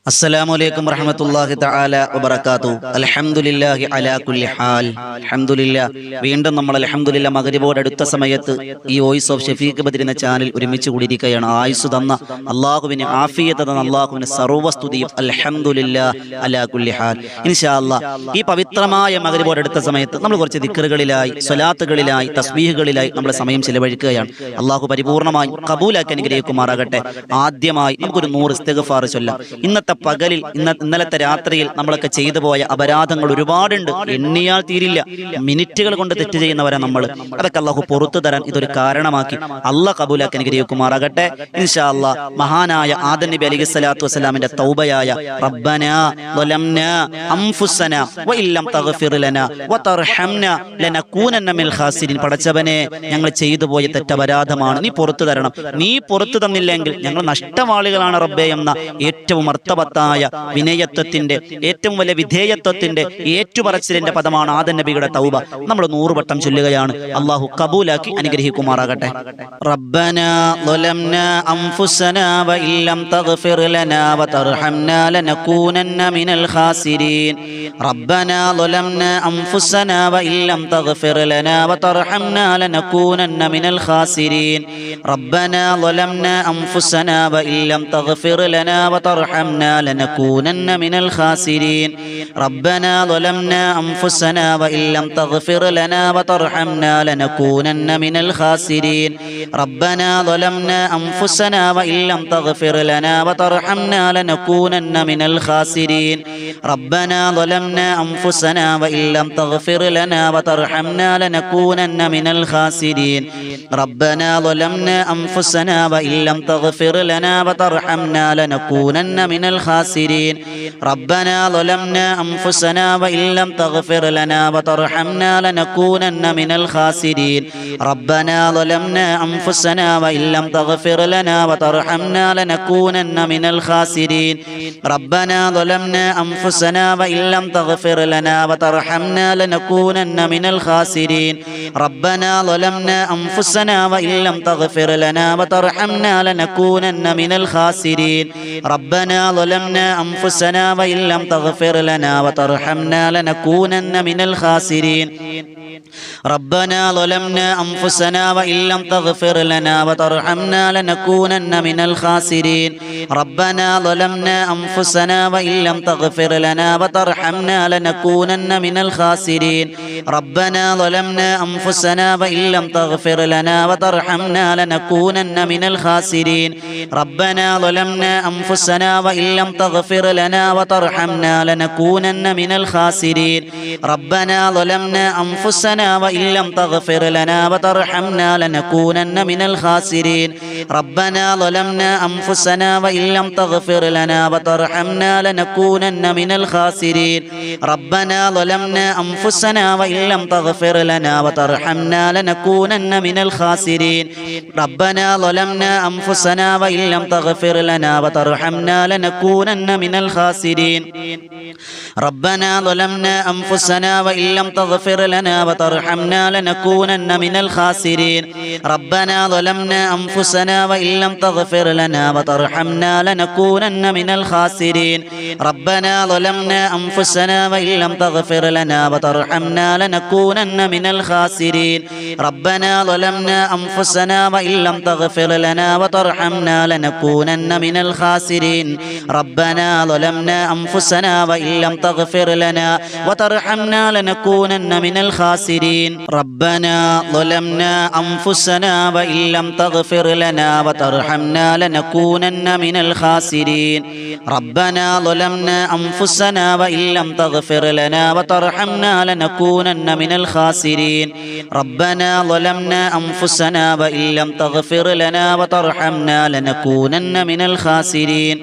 അസ്സലാമു അലൈക്കും വറഹ്മത്തുള്ളാഹി തആല വബറകാതുഹു. അൽഹംദുലില്ലാഹി അലാ കുല്ലി ഹാൽ. അൽഹംദുലില്ലാ. വീണ്ടും നമ്മൾ അൽഹംദുലില്ലാ മഗ്രിബോട് അടുത്ത സമയത്ത് ഈ വോയിസ് ഓഫ് ഷഫീഖ് ബദർ എന്ന ചാനൽ ഒരുമിച്ച് കൂടിയിരിക്കുകയാണ്. ആയുസ് തന്ന അല്ലാഹുവിന്, ആഫിയത്ത് തന്ന അല്ലാഹുവിന് സർവ്വസ്തുതിയും അൽഹംദുലില്ലാ അലാ കുല്ലി ഹാൽ. ഇൻഷാ അല്ലാഹ് ഈ പവിത്രമായ മഗ്രിബോട് അടുത്ത സമയത്ത് നമ്മൾ കുറച്ച് ദിക്റുകളിലായി, സ്വലാത്തുകളിലായി, തസ്ബീഹുകളിലായി നമ്മുടെ സമയം ചിലവഴിക്കുകയാണ്. അല്ലാഹു പരിപൂർണമായി ഖബൂലാക്കി അനുഗ്രഹിക്കുമാറാകട്ടെ. ആദ്യമായി നമുക്കൊരു 100 ഇസ്തിഗ്ഫാർ ചൊല്ലാം. ഇന്നത്തെ പകലിൽ, ഇന്നലത്തെ രാത്രിയിൽ നമ്മളൊക്കെ ചെയ്തു പോയ അപരാധങ്ങൾ ഒരുപാടുണ്ട്, എണ്ണിയാൽ തീരില്ല. മിനിറ്റുകൾ കൊണ്ട് തെറ്റ് ചെയ്യുന്നവരാ നമ്മൾ. അതൊക്കെ അല്ലാഹു പുറത്തു തരാൻ ഇതൊരു കാരണമാക്കി അല്ലാഹ് കബൂലാക്കി അനുഗ്രഹിക്കുമാറാകട്ടെ. ഇൻഷാ അല്ലാഹ് മഹാനായ ആദം നബി അലൈഹി സ്വലാത്തു വസ്സലാമിന്റെ തൗബയായ റബ്ബനാ ളലംനാ അൻഫുസനാ വഇല്ലം തഗ്ഫിർ ലനാ വതർഹംനാ ലനകൂനന്ന മിനൽ ഖാസിരീൻ. പടച്ചവനെ, ഞങ്ങൾ ചെയ്തു പോയ തെറ്റപരാധമാണ്, നീ പുറത്തു തരണം. നീ പുറത്തു തന്നില്ലെങ്കിൽ ഞങ്ങൾ നഷ്ടവാളികളാണ് റബ്ബേ എന്ന ഏറ്റവും അർത്ഥവത്തായ വിനയത്വത്തിന്റെ, ഏറ്റവും വലിയ വിധേയത്വത്തിന്റെ, ഏറ്റുപറച്ചിലിന്റെ പദമാണ് ആദം നബിയുടെ തൗബ. നമ്മൾ 100 വട്ടം ചൊല്ലുകയാണ്. അല്ലാഹു കബൂലാക്കി അനുഗ്രഹിക്കുമാറാകട്ടെ. റബ്ബനാ ളലംനാ അൻഫുസനാ വഇല്ലം തഗ്ഫിർ ലനാ വതർഹംനാ ലനകൂനന്ന മിനൽ ഖാസിരീൻ. റബ്ബനാ ളലംനാ അൻഫുസനാ വഇല്ലം തഗ്ഫിർ ലനാ വതർഹംനാ ലനകൂനന്ന മിനൽ ഖാസിരീൻ. റബ്ബനാ ളലംനാ അൻഫുസനാ വഇല്ലം തഗ്ഫിർ ലനാ വതർഹംനാ ലനകൂനന്ന മിനൽ ഖാസിരീൻ. റബ്ബനാ ളലംനാ അൻഫുസനാ വഇല്ലം തഗ്ഫിർ ലനാ വതർഹംനാ ലനകൂനന്ന മിനൽ ഖാസിരീൻ. റബ്ബനാ ളലംനാ അൻഫുസനാ വഇല്ലം തഗ്ഫിർ ലനാ വതർഹംനാ ലനകൂനന്ന മിനൽ ഖാസിരീൻ. റബ്ബനാ ളലംനാ അൻഫുസനാ വഇല്ലം തഗ്ഫിർ ലനാ വതർഹംനാ ലനകൂനന്ന മിനൽ ഖാസിരീൻ. റബ്ബനാ ളലംനാ അൻഫുസനാ വഇല്ലം തഗ്ഫിർ ലനാ വതർഹംനാ ലനകൂനന്ന മിനൽ ഖാസിരീൻ. റബ്ബനാ ളലംനാ അൻഫുസനാ വഇല്ലം തഗ്ഫിർ ലനാ വതർഹംനാ ലനകൂനന്ന മിനൽ ഖാസിരീൻ. റബ്ബനാ ളലംനാ അൻഫുസനാ വഇല്ലം തഗ്ഫിർ ലനാ വതർഹംനാ ലനകൂനന്ന മിനൽ ഖാസിരീൻ. റബ്ബനാ ളലംനാ അൻഫുസനാ വഇല്ലം തഗ്ഫിർ ലനാ വതർഹംനാ ലനകൂനന്ന മിനൽ ഖാസിരീൻ. റബ്ബനാ ളലംനാ അൻഫുസനാ വഇല്ലം തഗ്ഫിർ ലനാ വതർഹംനാ ലനകൂനന്ന മിനൽ ഖാസിരീൻ. റബ്ബനാ ളലംനാ അൻഫുസനാ വഇല്ലം തഗ്ഫിർ ലനാ വതർഹംനാ ലനകൂനന്ന മിനൽ ഖാസിരീൻ. റബ്ബനാ ളലംനാ അൻഫുസനാ വഇല്ലം തഗ്ഫിർ ലനാ വതർഹംനാ ലനകൂനന്ന മിനൽ ഖാസിരീൻ. റബ്ബനാ ളലംനാ അൻഫുസനാ വഇല്ലം തഗ്ഫിർ ലനാ വതർഹംനാ ലനകൂനന്ന മിനൽ ഖാസിരീൻ. റബ്ബനാ ളലംനാ അൻഫുസനാ വഇല്ലം തഗ്ഫിർ ലനാ വതർഹംനാ ലനകൂനന്ന മിനൽ ഖാസിരീൻ. റബ്ബനാ ളലംനാ അൻഫുസനാ വഇല്ലം തഗ്ഫിർ ലനാ വതർഹംനാ ലനകൂനന്ന മിനൽ ഖാസിരീൻ. റബ്ബനാ ളലംനാ അൻഫുസനാ വഇല്ലം തഗ്ഫിർ ലനാ വതർഹംനാ ലനകൂനന്ന മിനൽ ഖാസിരീൻ. റബ്ബനാ ളലംനാ അൻഫുസനാ വഇല്ലം തഗ്ഫിർ ലനാ വതർഹംനാ ലനകൂനന്ന മിനൽ ഖാസിരീൻ. റബ്ബനാ ളലംനാ അൻഫുസനാ വഇല്ലം തഗ്ഫിർ ലനാ വതർഹംനാ ലനകൂനന്ന മിനൽ ഖാസിരീൻ. റബ്ബനാ ളലംനാ അൻഫുസനാ വഇല്ലം തഗ്ഫിർ ലനാ വതർഹംനാ ലനകൂനന്ന മിനൽ ഖാസിരീൻ. റബ്ബനാ ളലംനാ അൻഫുസനാ വഇല്ലം തഗ്ഫിർ ലനാ വതർഹംനാ ലനകൂനന്ന മിനൽ ഖാസിരീൻ. റബ്ബനാ ളലംനാ അൻഫുസനാ വഇല്ലം തഗ്ഫിർ ലനാ വതർഹംനാ ലനകൂനന്ന മിനൽ ഖാസിരീൻ. റബ്ബനാ ളലംനാ അൻഫുസനാ വഇല്ലം തഗ്ഫിർ ലനാ വതർഹംനാ ലനകൂനന്ന മിനൽ ഖാസിരീൻ. റബ്ബനാ ളലംനാ അൻഫുസനാ വഇല്ലം തഗ്ഫിർ ലനാ വതർഹംനാ ലനകൂനന്ന മിനൽ ഖാസിരീൻ. റബ്ബനാ ളലംനാ അൻഫുസനാ വഇല്ലം തഗ്ഫിർ ലനാ വതർഹംനാ ലനകൂനന്ന മിനൽ ഖാസിരീൻ. റബ്ബനാ ളലംനാ അൻഫുസനാ വഇല്ലം തഗ്ഫിർ ലനാ വതർഹംനാ ലനകൂനന്ന മിനൽ ഖാസിരീൻ. റബ്ബനാ ളലംനാ അൻഫുസനാ വഇല്ലം തഗ്ഫിർ ലനാ വതർഹംനാ ലനകൂനന്ന മിനൽ ഖാസിരീൻ. റബ്ബനാ ളലംനാ അൻഫുസനാ വഇല്ലം തഗ്ഫിർ ലനാ വതർഹംനാ ലനകൂനന്ന മിനൽ ഖാസിരീൻ.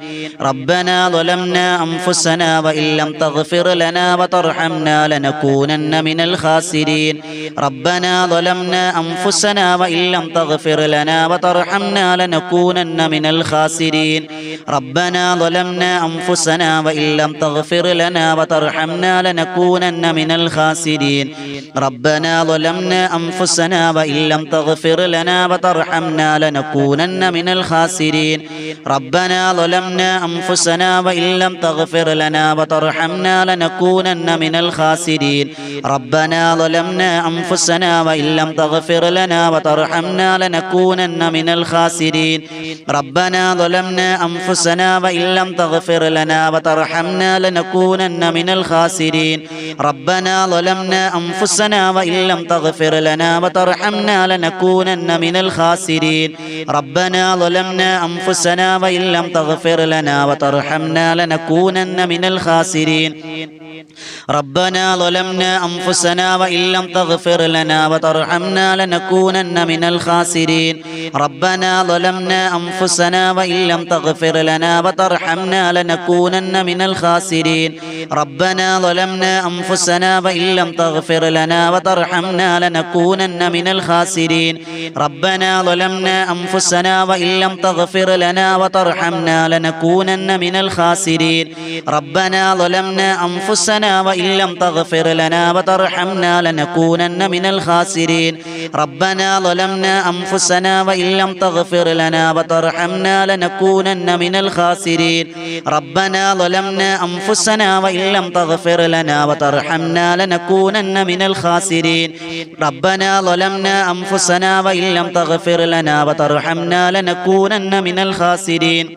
റബ്ബനാ ളലംനാ أنفسنا وإن لم تغفر لنا وترحمنا لنكونن من الخاسرين ربنا ظلمنا أنفسنا وإن لم تغفر لنا وترحمنا لنكونن من الخاسرين ربنا ظلمنا أنفسنا وإن لم تغفر لنا وترحمنا لنكونن من الخاسرين ربنا ظلمنا أنفسنا وإن لم تغفر لنا وترحمنا لنكونن من الخاسرين ربنا ظلمنا أنفسنا وإن لم تغفر لنا وترحمنا لنكونن من الخاسرين ربنا ظلمنا أنفسنا وإن لم تغفر لنا وترحمنا لنكونن من الخاسرين ربنا ظلمنا أنفسنا وإن لم تغفر لنا وترحمنا لنكونن من الخاسرين ربنا ظلمنا أنفسنا وإن لم تغفر لنا وترحمنا لنكونن من الخاسرين ربنا ظلمنا أنفسنا وإن لم تغفر لنا وترحمنا لنكونن من الخاسرين ربنا ظلمنا أنفسنا وإن لم تغفر لنا وترحمنا لنكونن من الخاسرين ربنا ظلمنا أنفسنا وإن لم تغفر لنا وترحمنا لنكونن من الخاسرين ربنا ظلمنا أنفسنا وإن لم تغفر لنا وترحمنا لنكونن من الخاسرين ربنا ظلمنا أنفسنا وإن لم تغفر لنا وترحمنا لنكونن من الخاسرين ربنا ظلمنا أنفسنا وإن لم تغفر لنا وترحمنا لنكونن من الخاسرين ربنا ظلمنا أنفسنا وإن لم تغفر لنا وترحمنا لنكونن من الخاسرين ربنا ظلمنا أنفسنا وإن لم تغفر لنا وترحمنا لنكونن من الخاسرين ربنا ظلمنا أنفسنا وإن لم تغفر لنا وترحمنا لنكونن من الخاسرين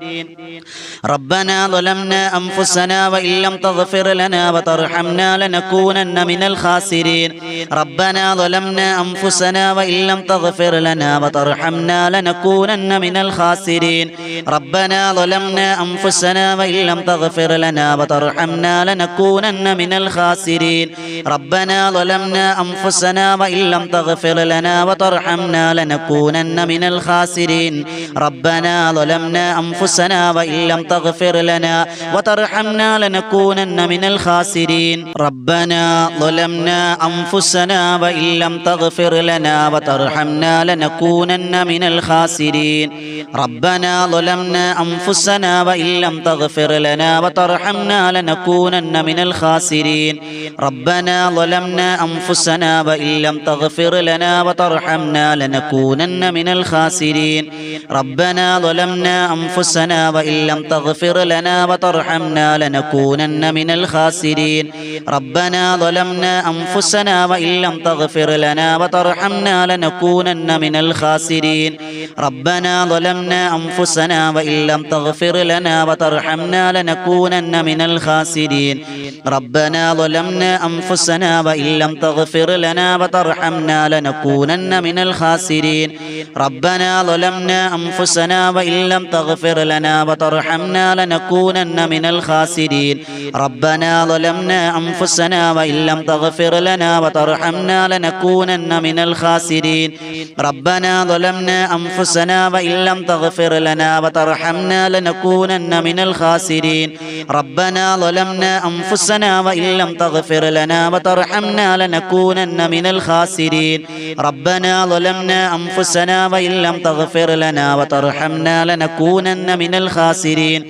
ربنا ظلمنا أنفسنا وإن لم تغفر لنا وترحمنا لنكونن من الخاسرين ربنا ظلمنا أنفسنا وإن لم تغفر لنا وترحمنا لنكونن من الخاسرين ربنا ظلمنا أنفسنا وإن لم تغفر لنا وترحمنا لنكونن من الخاسرين ربنا ظلمنا أنفسنا وإن لم تغفر لنا وترحمنا لنكونن من الخاسرين ربنا ظلمنا أنفسنا وإن لم تغفر لنا وترحمنا لنكونن من الخاسرين ربنا ظلمنا أنفسنا وإن لم تغفر لنا وترحمنا لنكونن من الخاسرين ربنا ظلمنا أنفسنا وإن لم تغفر لنا وترحمنا لنكونن من الخاسرين ربنا ظلمنا أنفسنا وإن لم تغفر لنا وترحمنا لنكونن من الخاسرين ربنا ظلمنا أنفسنا وإن لم تغفر لنا وترحمنا لنكونن من الخاسرين ربنا ظلمنا أنفسنا وإن لم تغفر لنا وترحمنا لنكونن من الخاسرين ربنا ظلمنا أنفسنا وإن لم تغفر لنا وترحمنا لنكونن من الخاسرين ربنا ظلمنا أنفسنا وإن لم تغفر لنا وترحمنا لنكونن من الخاسرين ربنا ظلمنا أنفسنا وإن لم تغفر لنا وترحمنا لنكونن من الخاسرين ربنا ظلمنا أنفسنا وإن لم تغفر لنا وترحمنا لنكونن من الخاسرين ربنا ظلمنا أنفسنا وإن لم تغفر لنا وترحمنا لنكونن من الخاسرين ربنا ظلمنا أنفسنا وإن لم تغفر لنا وترحمنا لنكونن من الخاسرين ربنا ظلمنا أنفسنا وإن لم تغفر لنا وترحمنا لنكونن من الخاسرين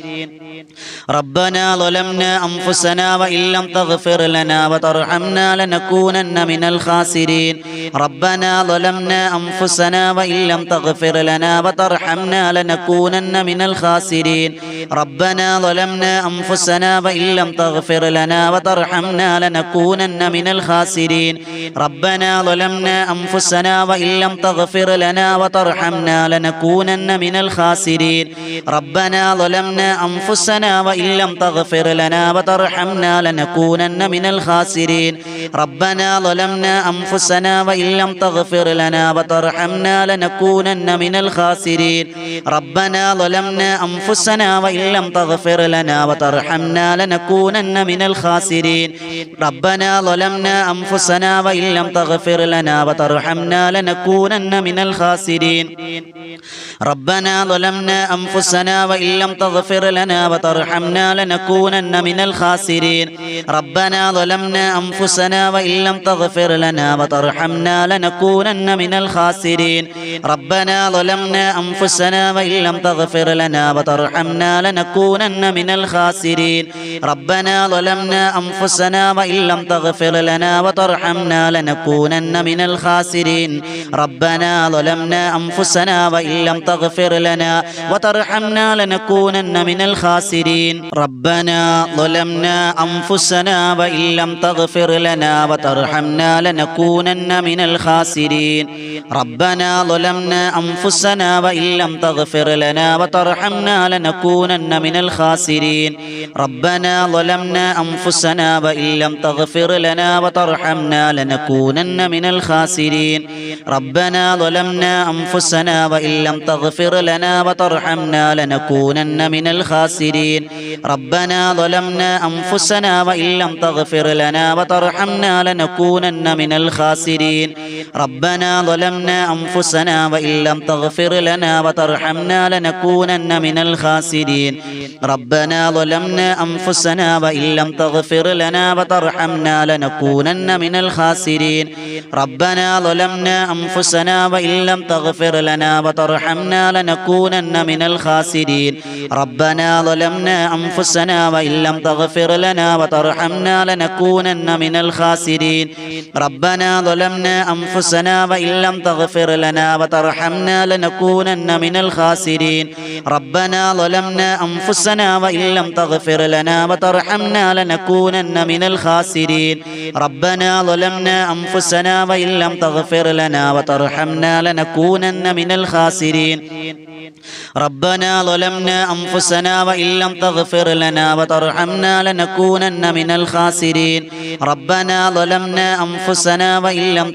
ربنا ظلمنا أنفسنا وإن لم تغفر لنا وترحمنا لنكونن من الخاسرين ربنا ظلمنا أنفسنا وإن لم تغفر لنا وترحمنا لنكونن من الخاسرين ربنا ظلمنا أنفسنا وإن لم تغفر لنا وترحمنا لنكونن من الخاسرين ربنا ظلمنا أنفسنا وإن لم تغفر لنا وترحمنا لنكونن من الخاسرين ربنا ظلمنا أنفسنا وإن لم تغفر لنا وترحمنا لنكونن من الخاسرين ربنا ظلمنا أنفسنا وإن لم تغفر لنا وترحمنا لنكونن من الخاسرين ربنا ظلمنا أنفسنا وإن وإن لم تغفر لنا وترحمنا لنكونن من الخاسرين ربنا ظلمنا أنفسنا وإن لم تغفر لنا وترحمنا لنكونن من الخاسرين ربنا ظلمنا أنفسنا وإن لم تغفر لنا وترحمنا لنكونن من الخاسرين ربنا ظلمنا أنفسنا وإن لم تغفر لنا وترحمنا لنكونن من الخاسرين ربنا ظلمنا أنفسنا وإن لم تغفر لنا وترحمنا لنكونن من الخاسرين ربنا ظلمنا أنفسنا وإن لم تغفر لنا وترحمنا لنكونن من الخاسرين ربنا ظلمنا أنفسنا وإن لم تغفر لنا وترحمنا لنكونن من الخاسرين ربنا ظلمنا أنفسنا وإن لم تغفر لنا وترحمنا لنكونن من الخاسرين ربنا ظلمنا أنفسنا وإن لم تغفر لنا وترحمنا لنكونن من الخاسرين ربنا ظلمنا أنفسنا وإن لم تغفر لنا وترحمنا لنكونن من الخاسرين ربنا ظلمنا أنفسنا وإن لم تغفر لنا وترحمنا لنكونن من الخاسرين ربنا ظلمنا أنفسنا وإن لم تغفر لنا وترحمنا لنكونن من الخاسرين ربنا ظلمنا أنفسنا وإن لم تغفر لنا وترحمنا لنكونن من الخاسرين ربنا ظلمنا أنفسنا وإن لم تغفر لنا وترحمنا لنكونن من الخاسرين ربنا ظلمنا أنفسنا وإن لم تغفر لنا وترحمنا لنكونن من الخاسرين ربنا ظلمنا أنفسنا وإن لم تغفر لنا وترحمنا لنكونن من الخاسرين ربنا ظلمنا أنفسنا وإن لم تغفر لنا وترحمنا لنكونن من الخاسرين ربنا ظلمنا أنفسنا وإن لم تغفر لنا وترحمنا لنكونن من الخاسرين ربنا ظلمنا أنفسنا وإن لم تغفر لنا وترحمنا لنكونن من الخاسرين ربنا ظلمنا أنفسنا وإن لم تغفر لنا وترحمنا لنكونن من الخاسرين ربنا ظلمنا أنفسنا وإن لم تغفر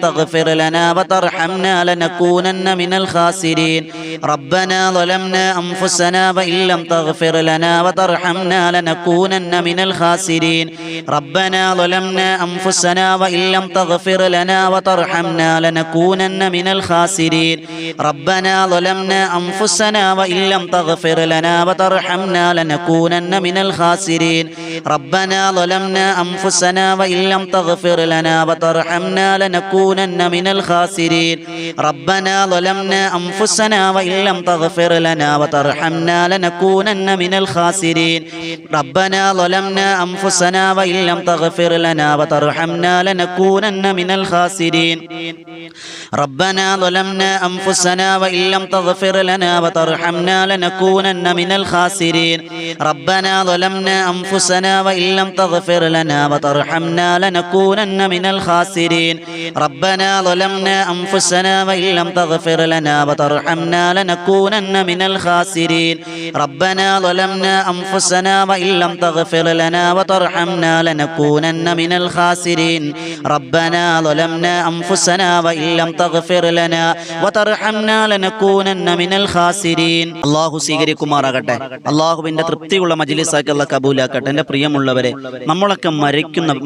لنا وترحمنا لنكونن من الخاسرين ربنا ظلمنا أنفسنا وإن لم تغفر لنا وترحمنا لنكونن من الخاسرين ربنا ظلمنا أنفسنا وإن لم تغفر لنا وترحمنا لنكونن من الخاسرين ربنا ظلمنا أنفسنا وإن لم تغفر لنا وترحمنا لنكونن من الخاسرين ربنا ظلمنا أنفسنا وإن لم تغفر لنا وترحمنا لنكونن من الخاسرين ربنا ظلمنا أنفسنا وإن لم تغفر لنا وترحمنا لنكونن من الخاسرين ربنا ظلمنا أنفسنا وإن لم تغفر لنا وترحمنا لنكونن من الخاسرين ربنا ظلمنا أنفسنا وإن لم تغفر لنا وترحمنا لنكونن من الخاسرين ربنا ظلمنا أنفسنا وإن لم تغفر لنا وترحمنا لنكونن من الخاسرين ربنا ظلمنا أنفسنا وإن لم تغفر لنا وترحمنا لنكونن من الخاسرين ربنا ظلمنا أنفسنا وإن لم تغفر لنا وترحمنا لنكونن من الخاسرين ربنا ظلمنا أنفسنا وإن لم تغفر لنا وترحمنا لنكونن من الخاسرين അല്ലാഹു സ്വീകരിക്കുമാറാകട്ടെ. അല്ലാഹുവിന്റെ തൃപ്തിയുള്ള മജ്ലിസാക്കി അല്ലാഹു കബൂലാക്കട്ടെ. എൻ്റെ പ്രിയമുള്ളവരെ, നമ്മളൊക്കെ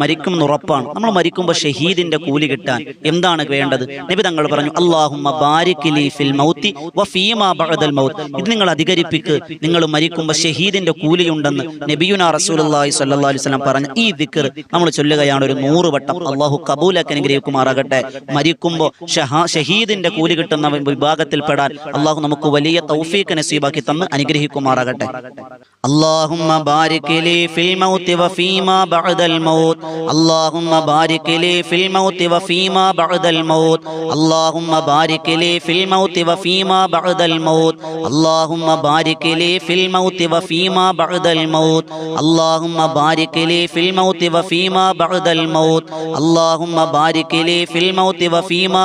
മരിക്കുന്ന ഉറപ്പാണ്. നമ്മൾ മരിക്കുമ്പോൾ ഷഹീദിന്റെ കൂലി കിട്ടാൻ എന്താണ് വേണ്ടത്? നബി തങ്ങൾ പറഞ്ഞു, അല്ലാഹുമ്മ ബാരിക് ലീ ഫിൽ മൗതി വഫീമാ ബഅദൽ മൗത്ത്. ഇത് നിങ്ങൾ അധികരിപ്പിക്ക്, നിങ്ങൾ മരിക്കുമ്പോൾ ഷഹീദിന്റെ കൂലിയുണ്ടെന്ന് നബിയുനാ റസൂലുള്ളാഹി സ്വല്ലല്ലാഹു അലൈഹി വസല്ലം പറഞ്ഞ ഈ ദിക്ർ നമ്മൾ ചൊല്ലുകയാണ് ഒരു 100 വട്ടം. അല്ലാഹു കബൂലാക്കി അനുഗ്രഹിക്കുമാറാകട്ടെ. മരിക്കുമ്പോൾ ഷഹീദിന്റെ കൂലി കിട്ടുന്ന വിഭാഗത്തിൽ പെടാൻ അല്ലാഹു നമുക്ക് വലിയ തൗഫീഖ് നസീബാക്കി തന്ന് അനുഗ്രഹിക്കുമാറാകട്ടെ. അല്ലാഹുമ്മ ബാരിക് ലീ ഫിൽ മൗതി വഫീമാ ബഅദൽ മൗത്ത്. അല്ലാഹുമ്മ ബാരിക് ലീ ഫിൽ മൗതി വഫീമാ ബഅദൽ മൗത്ത്. അല്ലാഹുമ്മ ബാരിക് ലീ ഫിൽ മൗതി വഫീമാ ബഅദൽ മൗത്ത്. അല്ലാഹുമ്മ ബാരിക് ലീ ഫിൽ മൗതി വഫീമാ ബഅദൽ മൗത്ത്. അല്ലാഹുമ്മ ബാരിക് ലീ ഫിൽ മൗതി വഫീമാ ബഅദൽ മൗത്ത്. അല്ലാഹുമ്മ ബാരിക് ലീ ഫിൽ മൗതി വഫീമാ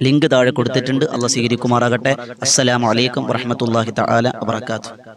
ലിങ്ക് താഴെ കൊടുത്തിട്ടുണ്ട്. അള്ളാഹ് സ്വീകരിക്കുമാറാകട്ടെ. അസ്സലാമു അലൈക്കും വറഹ്മത്തുള്ളാഹി തആല വബറകാതുഹു.